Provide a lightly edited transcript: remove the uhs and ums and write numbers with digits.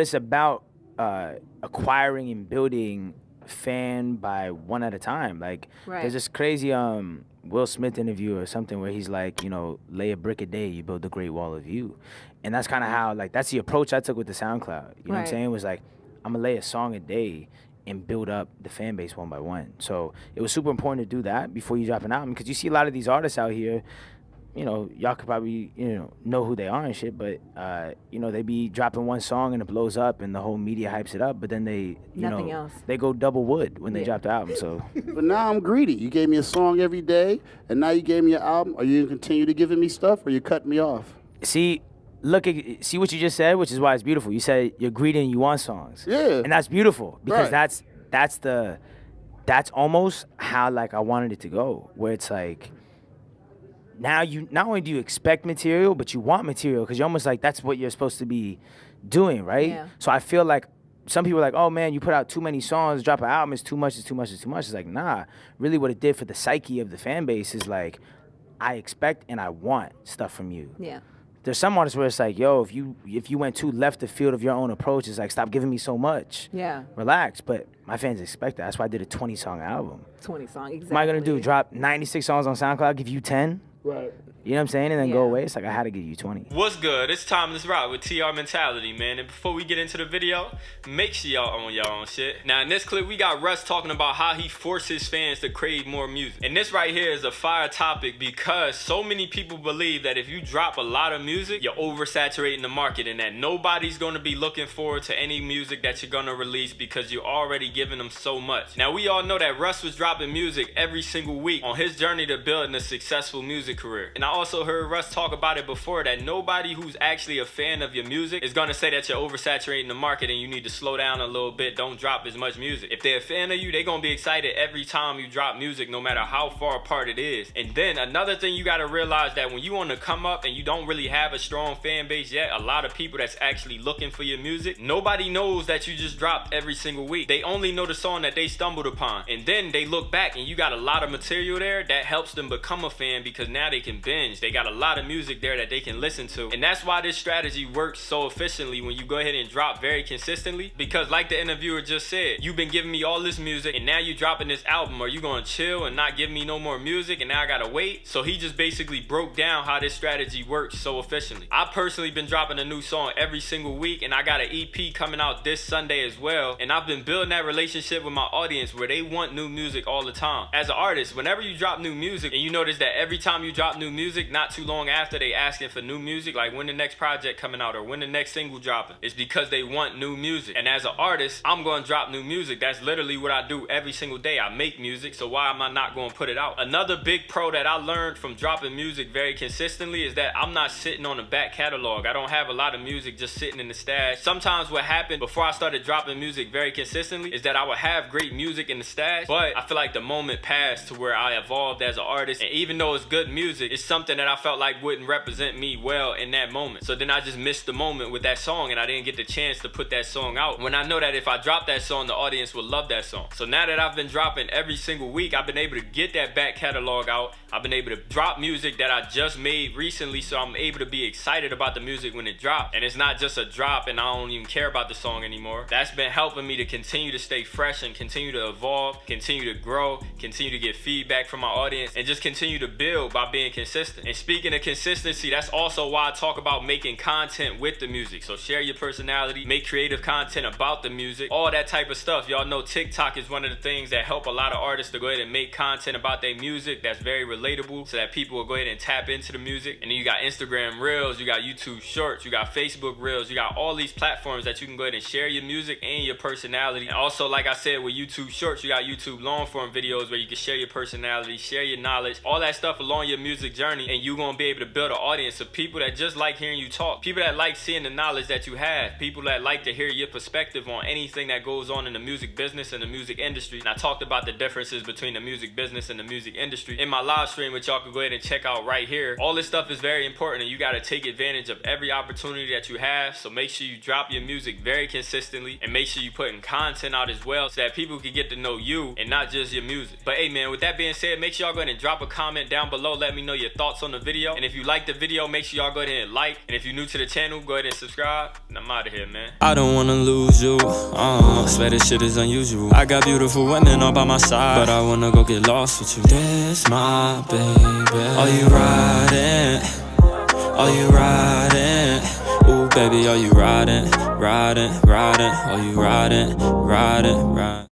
It's about acquiring and building fan by one at a time. Like there's this crazy Will Smith interview or something where he's like, you know, lay a brick a day, you build the Great Wall of You. And that's kind of how, like, that's the approach I took with the SoundCloud. You know what I'm saying? It was like, I'm gonna lay a song a day and build up the fan base one by one. So it was super important to do that before you drop an album, because you see a lot of these artists out here, you know, y'all could probably, you know who they are and shit, but, you know, they be dropping one song and it blows up and the whole media hypes it up, but then they, Nothing else. They go double wood when they drop the album, so. But now I'm greedy. You gave me a song every day, and now you gave me an album. Are you going to continue to giving me stuff, or you cutting me off? See what you just said, which is why it's beautiful. You said you're greedy and you want songs. Yeah. And that's beautiful, because that's almost how, like, I wanted it to go, where it's like, now you not only do you expect material, but you want material, because you're almost like that's what you're supposed to be doing, right? Yeah. So I feel like some people are like, oh man, you put out too many songs, drop an album, it's too much, it's too much, it's too much. It's like, nah, really what it did for the psyche of the fan base is like, I expect and I want stuff from you. Yeah. There's some artists where it's like, yo, if you went too left the field of your own approach, it's like, stop giving me so much. Yeah. Relax. But my fans expect that. That's why I did a 20-song album. 20 songs, exactly. What am I gonna do? Drop 96 songs on SoundCloud, give you 10? Right. You know what I'm saying? And then go away. It's like I had to give you 20. What's good? It's Timeless Rock with TR Mentality, man. And before we get into the video, make sure y'all own your own shit. Now, in this clip, we got Russ talking about how he forces fans to crave more music. And this right here is a fire topic, because so many people believe that if you drop a lot of music, you're oversaturating the market, and that nobody's going to be looking forward to any music that you're going to release because you're already giving them so much. Now, we all know that Russ was dropping music every single week on his journey to building a successful music career. And I also heard Russ talk about it before, that nobody who's actually a fan of your music is gonna say that you're oversaturating the market and you need to slow down a little bit, don't drop as much music. If they're a fan of you, they're gonna be excited every time you drop music, no matter how far apart it is. And then another thing you gotta realize, that when you want to come up and you don't really have a strong fan base yet, a lot of people that's actually looking for your music, nobody knows that you just dropped every single week. They only know the song that they stumbled upon, and then they look back and you got a lot of material there that helps them become a fan, because now they can binge. They got a lot of music there that they can listen to. And that's why this strategy works so efficiently when you go ahead and drop very consistently, because like the interviewer just said, you've been giving me all this music and now you dropping this album. Are you gonna chill and not give me no more music and now I gotta wait? So he just basically broke down how this strategy works so efficiently. I personally been dropping a new song every single week, and I got an EP coming out this Sunday as well, and I've been building that relationship with my audience where they want new music all the time. As an artist, whenever you drop new music, and you notice that every time you drop new music, not too long after, they asking for new music, like when the next project coming out or when the next single dropping. It's because they want new music. And as an artist, I'm going to drop new music. That's literally what I do every single day. I make music, so why am I not going to put it out? Another big pro that I learned from dropping music very consistently is that I'm not sitting on a back catalog. I don't have a lot of music just sitting in the stash. Sometimes what happened before I started dropping music very consistently is that I would have great music in the stash, but I feel like the moment passed to where I evolved as an artist, and even though it's good music, it's something that I felt like wouldn't represent me well in that moment. So then I just missed the moment with that song, and I didn't get the chance to put that song out when I know that if I drop that song, the audience will love that song. So now that I've been dropping every single week, I've been able to get that back catalog out. I've been able to drop music that I just made recently, so I'm able to be excited about the music when it drops. And it's not just a drop and I don't even care about the song anymore. That's been helping me to continue to stay fresh and continue to evolve, continue to grow, continue to get feedback from my audience, and just continue to build by being consistent. And speaking of consistency, that's also why I talk about making content with the music. So share your personality, make creative content about the music, all that type of stuff. Y'all know TikTok is one of the things that help a lot of artists to go ahead and make content about their music that's very relatable, so that people will go ahead and tap into the music. And then you got Instagram Reels, you got YouTube Shorts, you got Facebook Reels, you got all these platforms that you can go ahead and share your music and your personality. And also, like I said, with YouTube Shorts, you got YouTube long form videos where you can share your personality, share your knowledge, all that stuff along your music journey, and you're gonna be able to build an audience of people that just like hearing you talk, people that like seeing the knowledge that you have, people that like to hear your perspective on anything that goes on in the music business and the music industry. And I talked about the differences between the music business and the music industry in my live stream, which y'all can go ahead and check out right here. All this stuff is very important, and you got to take advantage of every opportunity that you have. So make sure you drop your music very consistently, and make sure you putting content out as well, so that people can get to know you and not just your music. But hey man, with that being said, make sure y'all go ahead and drop a comment down below. Let me know your thoughts on the video, and if you like the video, make sure y'all go ahead and like, and if you're new to the channel, go ahead and subscribe. And I'm out of here, man. I don't wanna lose you, swear this shit is unusual. I got beautiful women all by my side, but I wanna go get lost with you. This my baby. Are you riding? Are you riding? Ooh, baby, are you riding? Riding, riding. Are you riding? Riding, riding.